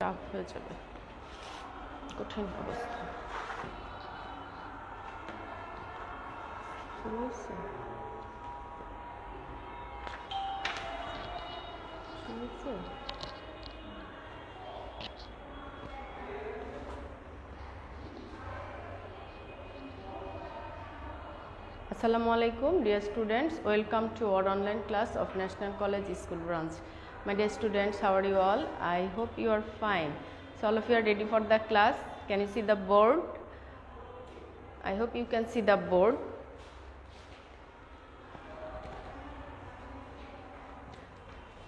Tough হয়ে যাবে, কঠিন অবস্থা। শুরু হয়েছে Assalamu alaikum, dear students. Welcome to our online class of National College School Branch. My dear students, how are you all? I hope you are fine. So all of you are ready for the class. Can you see the board? I hope you can see the board.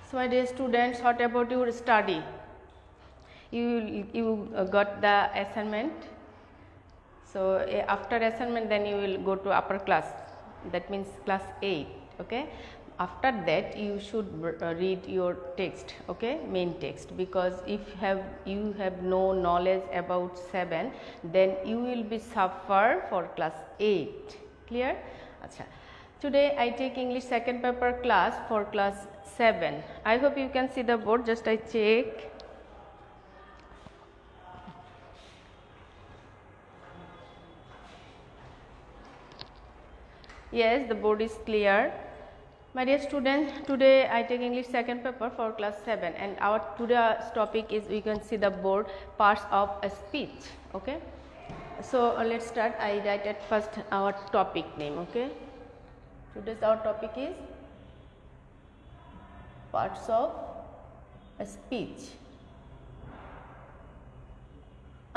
So my dear students, what about your study? You got the assignment. So after assignment, then you will go to upper class. That means class 8. Okay. After that, you should read your text. Okay, main text. Because if you have no knowledge about 7, then you will be suffer for class 8. Clear? Acha. Today I take English second paper class for class 7. I hope you can see the board. Just I check. Yes, the board is clear. My dear students, today I take English second paper for class 7, and our today's topic is, we can see the board, parts of a speech. Okay, so let's start. I write at first our topic name. Okay, today's our topic is parts of a speech.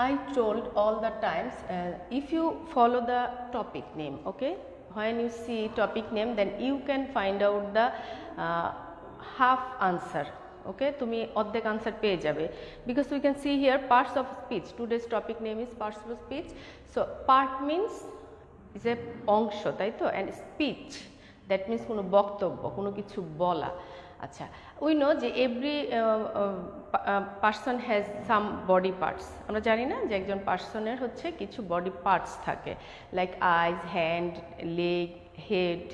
I told all the times, if you follow the topic name, okay, when you see topic name, then you can find out the half answer. Okay, tumi oddek answer peye jabe, because we can see here parts of speech. Today's topic name is parts of speech. So part means is a অংশ, তাই তো, and speech that means কোনো বক্তব্য, কোনো কিছু বলা। আচ্ছা, we know যে every person has some body parts. আমরা জানি না যে একজন পার্সনের হচ্ছে কিছু বডি পার্টস থাকে, like eyes, hand, leg, head,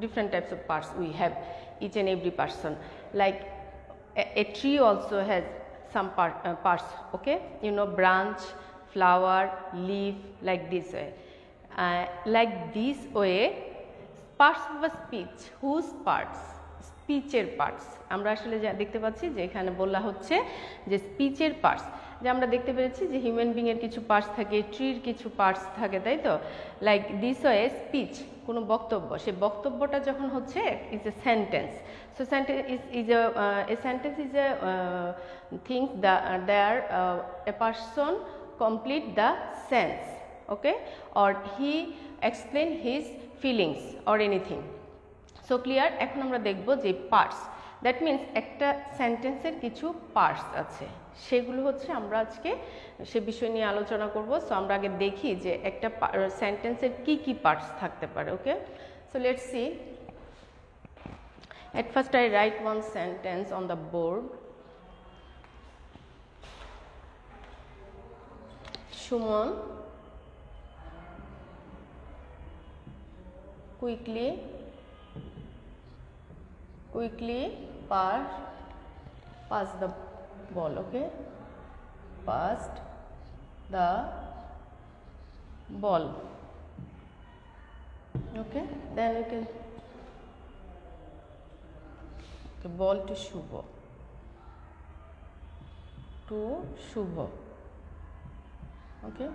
different types of parts we have, each and every person. Like a tree also has some parts. Okay, you know, branch, flower, leaf, like this way. Like this way, parts of a speech. Whose parts? স্পিচের parts. আমরা আসলে দেখতে পাচ্ছি যে এখানে বলা হচ্ছে যে স্পিচের পার্টস, যে আমরা দেখতে পেরেছি যে হিউম্যান বিং এর কিছু পার্টস থাকে, ট্রির কিছু পার্টস থাকে, তাই তো। লাইক দিস ওয়ে স্পিচ, কোনো বক্তব্য, সেই বক্তব্যটা যখন হচ্ছে is a sentence. So sentence is a sentence is a things there a person complete the sense, okay, or he explain his feelings or anything. So clear? এখন আমরা দেখব যে পার্টস, দ্যাট মিন্স একটা সেন্টেন্সের কিছু পার্টস আছে, সেগুলো হচ্ছে আমরা আজকে সে বিষয় নিয়ে আলোচনা করব। সো আমরা আগে দেখি যে একটা সেন্টেন্সের কি কি পার্টস থাকতে পারে। Okay, so let's see. At first I write one sentence on the board. Suman quickly pass the ball. Okay, passed the ball. Okay, then we can the ball to Shubho. Okay,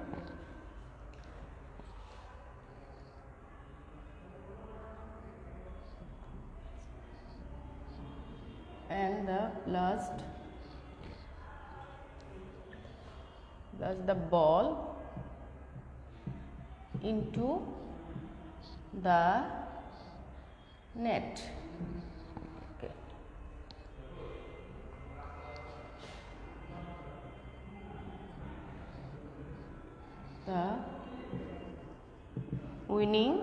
and the last the ball into the net. Okay, the winning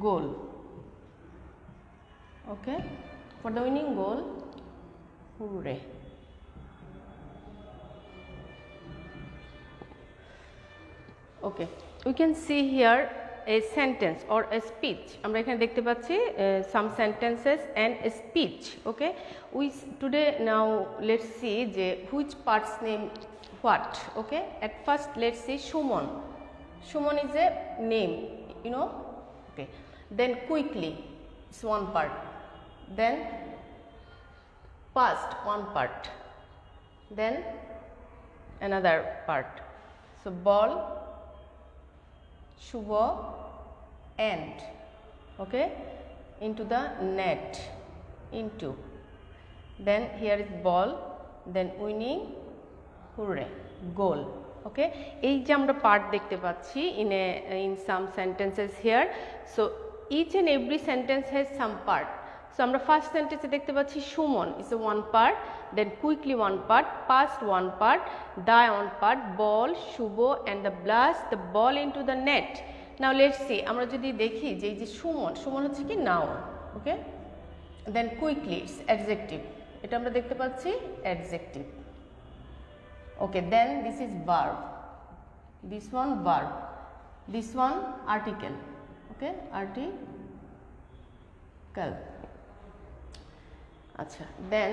goal. Okay, for the winning goal, hooray. Okay, we can see here a sentence or a speech. আমরা এখানে দেখতে পাচ্ছি some sentences and a speech. Okay, we today now let's see যে which parts name what. Okay, at first let's see Shumon. Shumon is a name, you know. Okay, then quickly is one part, then past one part, then another part. So ball, Shubho, and okay, into the net, into, then here is ball, then winning, hooray, goal. Okay, এই যে আমরা part দেখতে পাচ্ছি in some sentences here. So each and every sentence has some part. So আমরা first সেন্টেন্সে দেখতে পাচ্ছি Suman is a one part, then quickly one part, past one part, die one part, ball, Subho and the blast the ball into the net. Now let's see, আমরা যদি দেখি যে এই যে সুমন হচ্ছে কি noun. Okay, then quickly it's adjective, এটা আমরা দেখতে পাচ্ছি adjective. Okay, then this is verb, this one verb, this one article. Okay, article. Acha, then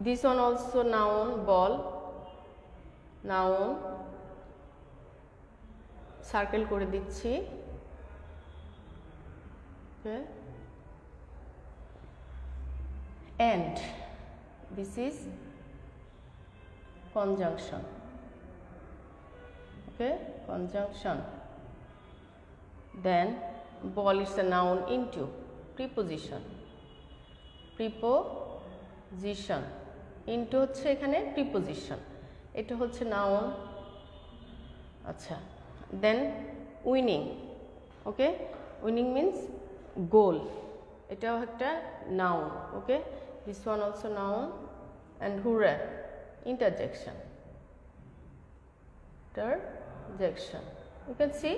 this one also noun, ball, noun, circle করে দিচ্ছি. Okay, and this is conjunction. Okay, conjunction. Then ball is a noun, into, preposition, preposition, into হচ্ছে এখানে preposition, এটা হচ্ছে noun. আচ্ছা, then winning. Okay, winning means goal, এটাও একটা noun. Okay, this one also noun. And hooray, interjection, you can see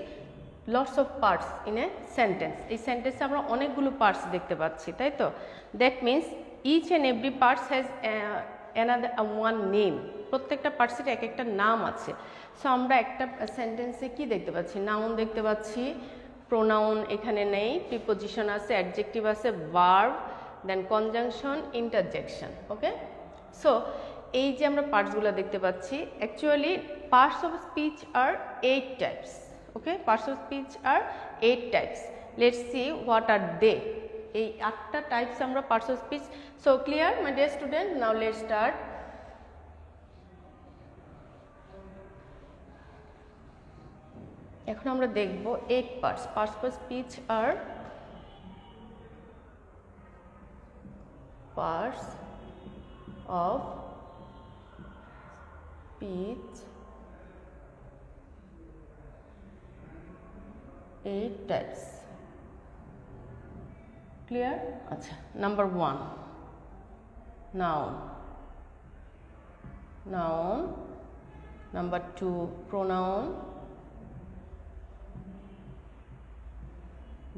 lots of parts in a sentence. এই সেন্টেন্সে আমরা অনেকগুলো পার্টস দেখতে পাচ্ছি, তাই তো? That means each and every parts has another one name. প্রত্যেকটা পার্টসের এক একটা নাম আছে. সো আমরা একটা সেন্টেন্সে কি দেখতে পাচ্ছি? নাউন দেখতে পাচ্ছি, প্রোনাউন এখানে নেই, প্রিপোজিশন আছে, অ্যাডজেক্টিভ আছে, ভার্ব, দেন কনজাংশন, ইন্টারজেকশন. ওকে, সো এই যে আমরা পার্টসগুলো দেখতে পাচ্ছি, actually parts of speech are 8 types. Okay, parts of speech are 8 types. Let's see what are they. এই 8টা types আমরা parts of speech. So clear my dear student? Now let's start. এখন আমরা দেখব 8 parts. Parts of speech are parts of speech 8 types. Clear? Acha. Number 1, noun. Number 2, pronoun.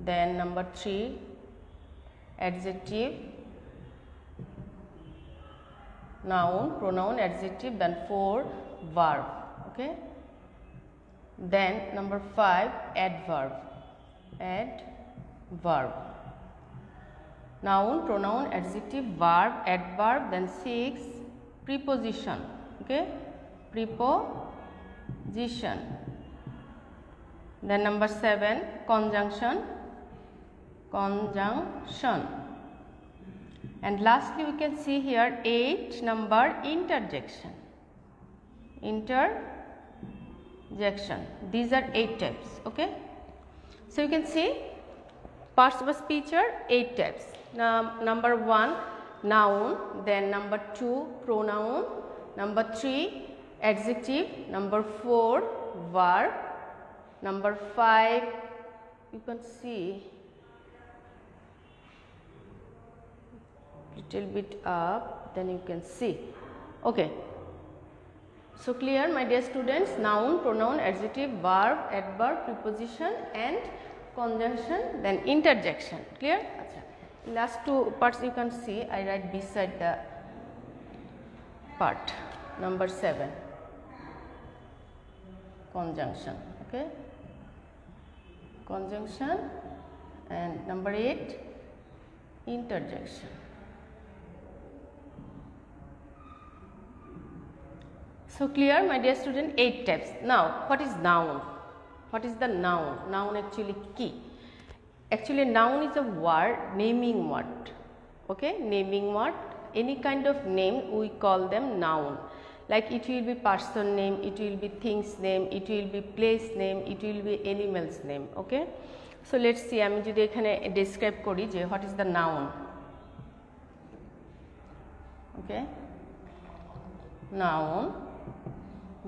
Then number 3, adjective, noun, pronoun, adjective. Then 4, verb. Okay. Then number 5, adverb. Noun, pronoun, adjective, verb, adverb. Then 6, preposition. Okay, preposition. Then number 7, conjunction. And lastly we can see here 8 number, interjection. These are 8 types. Okay, so you can see parts of speech are 8 types. Now number 1, noun. Then number 2, pronoun. Number 3, adjective. Number 4, verb. Number 5, you can see little bit up, then you can see. Okay, so clear my dear students? Noun, pronoun, adjective, verb, adverb, preposition and conjunction, then interjection. Clear? Achha. Last 2 parts you can see, I write beside the part. Number 7, conjunction. Okay, conjunction, and number 8 interjection. So clear, my dear student? 8 types. Now what is noun? What is the noun? Noun actually key. Actually noun is a word, naming word. Okay, naming word. Any kind of name we call them noun. Like it will be person name, it will be things name, it will be place name, it will be animals name. Okay, so let's see, আমি যদি এখানে describe করি যে what is the noun. Okay, noun,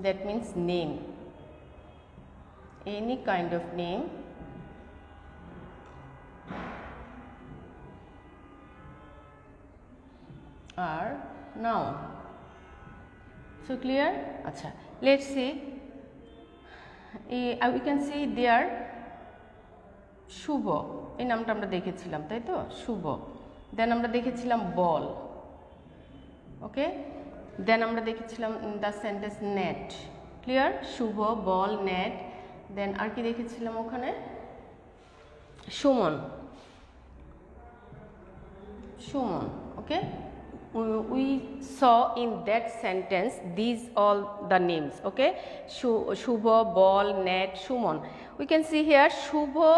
that means name, any kind of name are noun. So clear? Acha, let's see. We can see there শুভ, এই নামটা আমরা দেখেছিলাম তাই তো, শুভ। দেন আমরা দেখেছিলাম বল। ওকে, দেন আমরা দেখেছিলাম the sentence net. Clear? Shubho, বল, নেট। দেন আর কি দেখেছিলাম ওখানে? সুমন, সুমন। ওকে, we saw in that sentence these all the names. Okay, Shubho, Ball, Net, Shumon. We can see here Shubho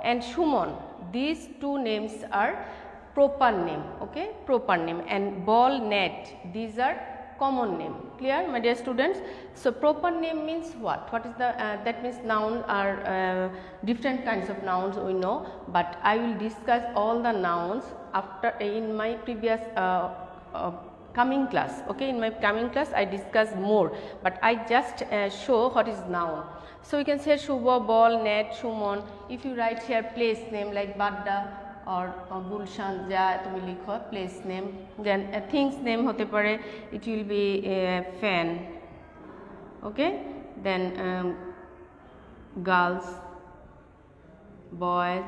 and Shumon, these two names are proper name. Okay, proper name. And Ball, Net, these are common name. Clear, my dear students? So proper name means what? What is the that means noun are different kinds of nouns we know, but I will discuss all the nouns after in my previous coming class. Okay, in my coming class I discuss more, but I just show what is noun. So we can say Shubho, Ball, Net, Shumon. If you write here place name like Badda or Gulshan, ja tumi likho place name. Then things name hote pare, it will be fan. Okay, then girls, boys,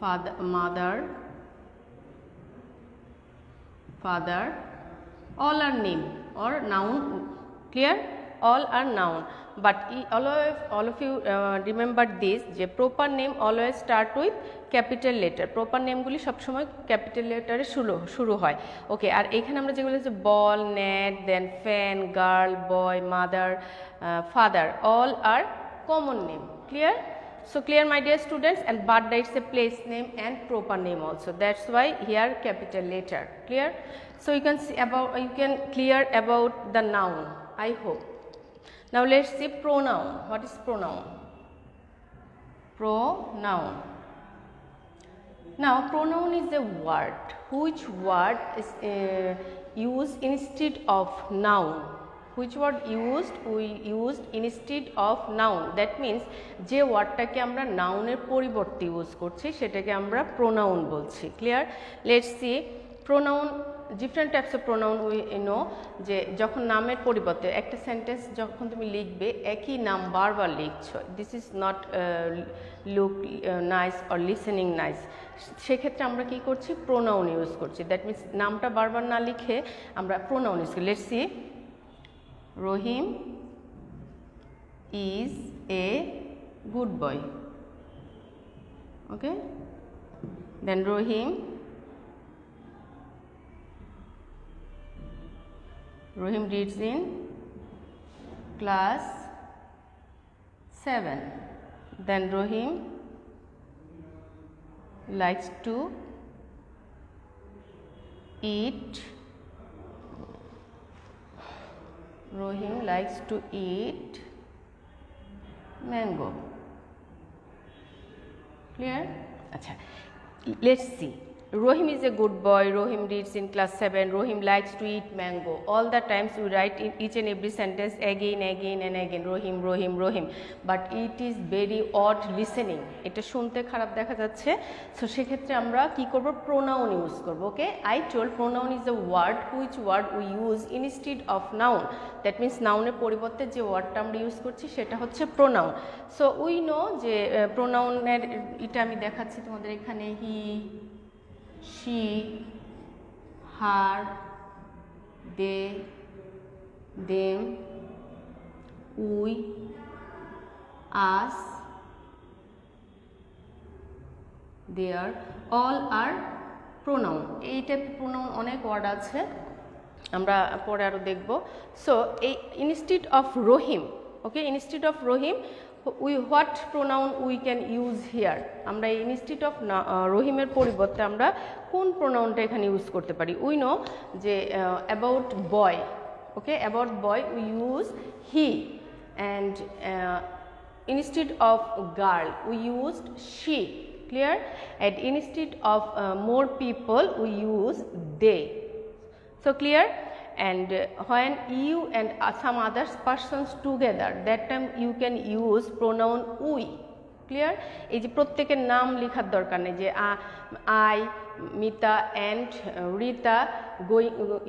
father, mother, father, all are name or noun. Clear? All are noun, but all of you remember this, যে proper name always start with capital letter. Proper name গুলি সব সময় capital letter এ শুরু হয়। ওকে, আর এখানে আমরা যেগুলো হচ্ছে ball, net, then fan, girl, boy, mother, father, all are common name. Clear? So clear, my dear students? And Badda is a place name and proper name also. That's why here capital letter. Clear? So you can see about, you can clear about the noun, I hope. Now let's see pronoun. What is pronoun? Pronoun. Now pronoun is a word. Which word is used instead of noun? Which word used? We used instead of noun. That means যে ওয়ার্ডটাকে আমরা নাউনের পরিবর্তে use করছি সেটাকে আমরা pronoun বলছি। Clear? Let's see pronoun, different types of pronoun we know, যে যখন নামের পরিবর্তে একটা সেন্টেন্স যখন তুমি লিখবে একই নাম বারবার লিখছো, this is not look nice or listening nice, সেক্ষেত্রে আমরা কি করছি? প্রোনাউন ইউজ করছি। দ্যাট মিনস নামটা বারবার না লিখে আমরা প্রোনাউন ইউজ করি। Let's see Rohim is a good boy. Okay, then Rohim reads in class 7. Then Rohim likes to eat. Rohim likes to eat mango. Clear? Acha, let's see. Rohim is a good boy. Rohim reads in class 7. Rohim likes to eat mango. All the times we write in each and every sentence again and again. Rohim, Rohim, Rohim. But it is very odd listening. এটা শুনতে খারাপ দেখা যাচ্ছে। So সেক্ষেত্রে আমরা কি করব? Pronoun use করব। Okay? I told pronoun is a word which word we use instead of noun. That means noun-এর পরিবর্তে যে ওয়ার্ডটা আমরা ইউজ করছি সেটা হচ্ছে pronoun. So we know যে pronoun-এর এটা আমি দেখাচ্ছি তোমাদের এখানে he, she, her, they, them, we, us, they are all are pronoun. এই টাইপ pronoun অনেক ওয়ার্ড আছে, আমরা পরে আরো দেখব। সো এই instead of Rahim, okay, instead of Rahim what pronoun we can use here? আমরা এই ইনস্টিড অফ রহিমের পরিবর্তে আমরা কোন প্রোনাউনটা এখানে ইউজ করতে পারি? উই নো যে about boy, okay, about boy we use he, and instead of girl we used she, clear? And instead of more people we use they, so clear? And when you and some other persons together, that time you can use pronoun we, clear? এই যে প্রত্যেকের নাম লেখার দরকার নেই যে I, Mita and Rita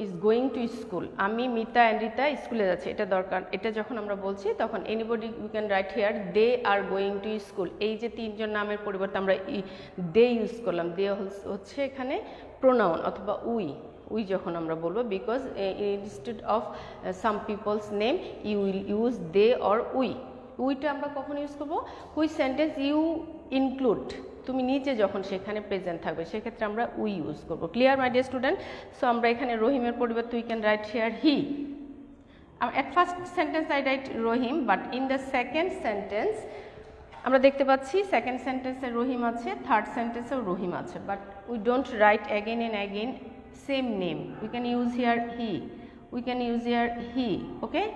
is going to school, আমি Mita and Rita স্কুলে যাচ্ছে, এটা দরকার। এটা যখন আমরা বলছি তখন anybody you can write here they are going to school, এই যে তিনজন নামের পরিবর্তে আমরা they ইউজ করলাম, they হচ্ছে এখানে pronoun অথবা we যখন আমরা বলবো, because instead of some people's name you will use they or উইটা আমরা কখন ইউজ করবো? হুইচ সেন্টেন্স ইউ ইনক্লুড, তুমি নিজে যখন সেখানে প্রেজেন্ট থাকবে সেক্ষেত্রে আমরা উই ইউজ করবো। Clear my dear student? So আমরা এখানে রহিমের পরিবর্তে we can write here he. at first sentence I write Rahim, but in the second sentence আমরা দেখতে পাচ্ছি সেকেন্ড সেন্টেন্সে রহিম আছে, থার্ড সেন্টেন্সেও রহিম আছে, but we don't write again and again same name. We can use here he, we can use here he, okay?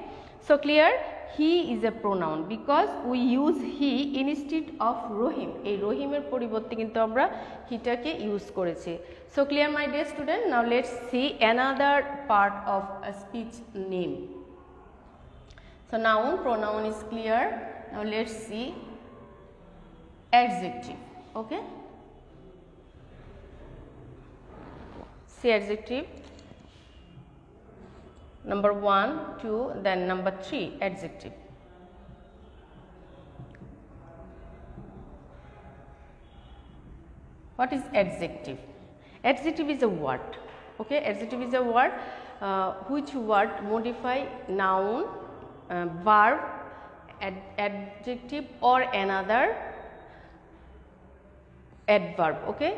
So clear? He is a pronoun because we use he instead of রহিম, এই রহিমের পরিবর্তে কিন্তু আমরা হিটাকে use করেছি। So clear my dear student? Now let's see another part of a speech name. So noun, pronoun is clear. Now let's see adjective, okay? See adjective, number 1, 2, then number 3, adjective. What is adjective? Adjective is a word, okay? Adjective is a word which word modify noun, verb, adjective or another adverb, okay?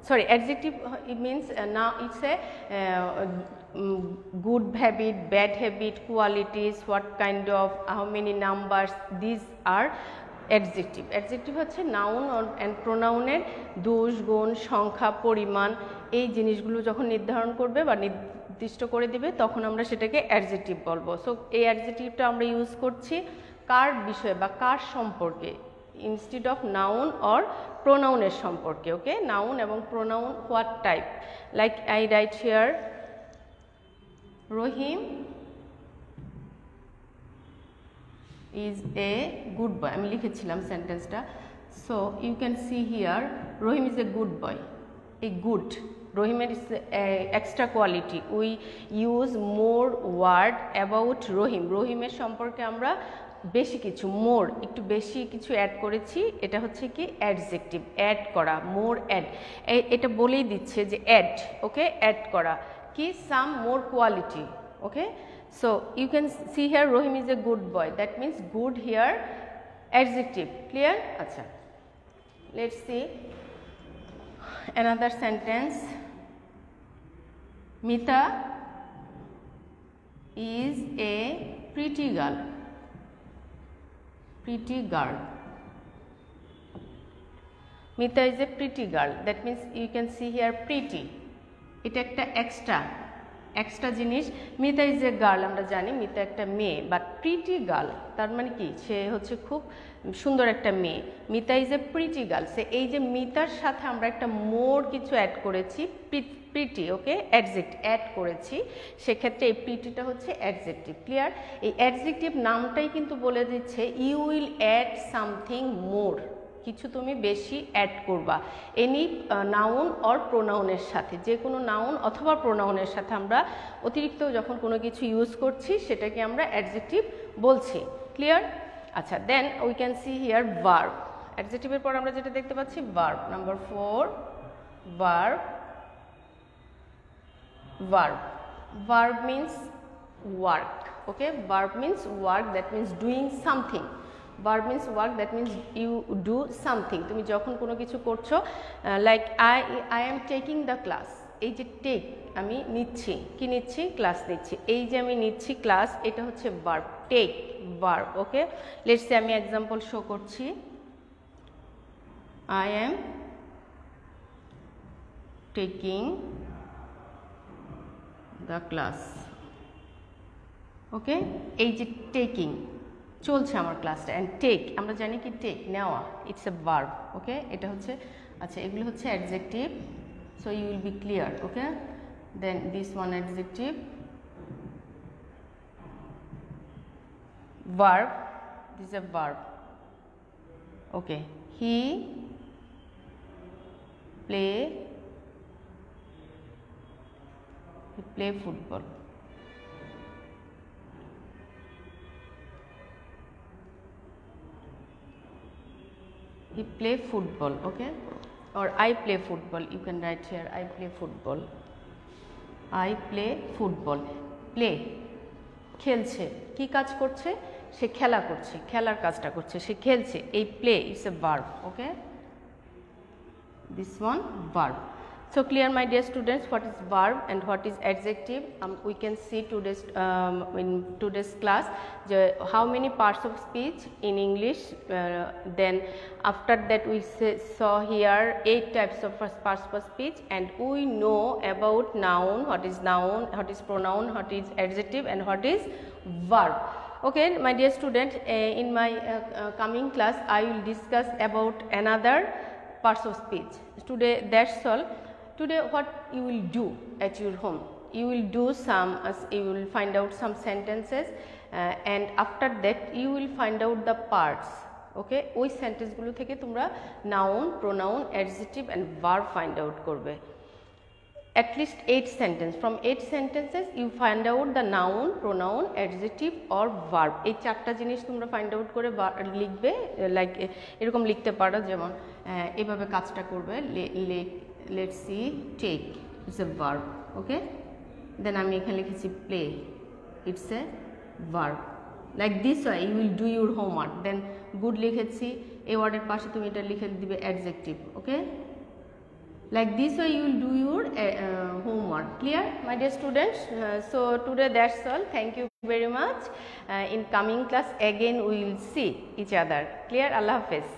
Sorry, adjective it means now it's a good habit, bad habit, qualities, what kind of, how many numbers, these are adjective. Adjective হচ্ছে noun and pronoun এর দোষ, গুণ, সংখ্যা, পরিমাণ, এই জিনিসগুলো যখন নির্ধারণ করবে বা নির্দিষ্ট করে দিবে তখন আমরা সেটাকে adjective বলবো। সো এই adjectiveটা আমরা ইউজ করছি কার বিষয়ে বা কার সম্পর্কে, instead of noun or pronoun এর সম্পর্কে, ওকে? noun এবং pronoun what type, like I write here Rahim is a good boy, আমি লিখেছিলাম সেন্টেন্সটা। So you can see here Rahim is a good boy, এই গুড রহিমের is extra quality, we use more word about Rahim, রহিমের সম্পর্কে আমরা বেশি কিছু, মোর একটু বেশি কিছু অ্যাড করেছি, এটা হচ্ছে কি অ্যাডজেক্টিভ, অ্যাড করা, মোর অ্যাড, এটা বলেই দিচ্ছে যে অ্যাড, ওকে, অ্যাড করা কি some more quality, okay? So you can see here Rahim is a good boy, that means good here adjective, clear? আচ্ছা, let's see another sentence. Mita is a pretty girl, pretty girl. Mita is a pretty girl, that means you can see here pretty, এটা একটা extra জিনিস। Mita is a girl, আমরা জানি মিতা একটা মেয়ে, but pretty girl তার মানে কি, সে হচ্ছে খুব সুন্দর একটা মেয়ে। Mita is a pretty girl, সে এই যে মিতার সাথে আমরা একটা মোর কিছু অ্যাড করেছি, প্রিটি, ওকে, অ্যাডজেক্ট অ্যাড করেছি, সেক্ষেত্রে এই প্রিটিটা হচ্ছে অ্যাডজেক্টিভ, ক্লিয়ার? এই অ্যাডজেক্টিভ নামটাই কিন্তু বলে দিচ্ছে you will add something more, কিছু তুমি বেশি অ্যাড করবা এনি নাউন অর প্রোনাউনের সাথে, যে কোনো নাউন অথবা প্রোনাউনের সাথে আমরা অতিরিক্ত যখন কোনো কিছু ইউজ করছি সেটাকে আমরা অ্যাডজেক্টিভ বলছি, ক্লিয়ার? আচ্ছা, then we can see here verb. অ্যাডজেক্টিভের পর আমরা যেটা দেখতে পাচ্ছি verb, number 4, verb. Verb means work, okay? Verb means work, that means doing something, verb means work, that means you do something. তুমি যখন কোনো কিছু করছো, like I am taking the class, এই যে টেক আমি নিচ্ছি, কি নিচ্ছি? ক্লাস নিচ্ছি। এই যে আমি নিচ্ছি ক্লাস, এটা হচ্ছে verb, take verb. Okay, let's say আমি এক্সাম্পল শো করছি। I am taking the class. Okay, এই যে টেকিং চলছে আমার ক্লাসটা, অ্যান্ড টেক আমরা জানি কি টেক নেওয়া, ইটস এ ভার্ব। ওকে, এটা হচ্ছে, আচ্ছা এগুলো হচ্ছে adjective, so you will be clear. Okay, then this one adjective, verb, this is a verb. Okay, he play football. He play football. Okay, or I play football, you can write here I play football. I play football. Play খেলছে, কি কাজ করছে? সে খেলা করছে, খেলার কাজটা করছে, সে খেলছে, এই play it's a verb. Okay, this one verb. So clear my dear students what is verb and what is adjective. We can see today's in today's class how many parts of speech in English, then after that we saw here 8 types of parts of speech, and we know about noun, what is noun, what is pronoun, what is adjective, and what is verb. Okay, my dear student, in my coming class I will discuss about another parts of speech. Today that's all. Today what you will do at your home, you will do some, you will find out some sentences, and after that you will find out the parts. Okay, ওই sentence গুলো থেকে তোমরা noun, pronoun, adjective and verb find out করবে। At least 8 sentences. From 8 sentences you find out the noun, pronoun, adjective or verb. এই চারটা জিনিস তোমরা find out করে লিখবে। লাইক এরকম লিখতে পারো, যেমন এভাবে কাজটা করবে। Let's see, take it's a verb. Okay, then আমি এখানে লিখেছি play, it's a verb. Like this way you will do your homework. Then good লিখেছি, এই ওয়ার্ডের পাশে তুমি এটা লিখে দিবে adjective. Okay, like this way you will do your homework. Clear my dear students? So today that's all. Thank you very much. In coming class again we will see each other. Clear? Allah Hafiz.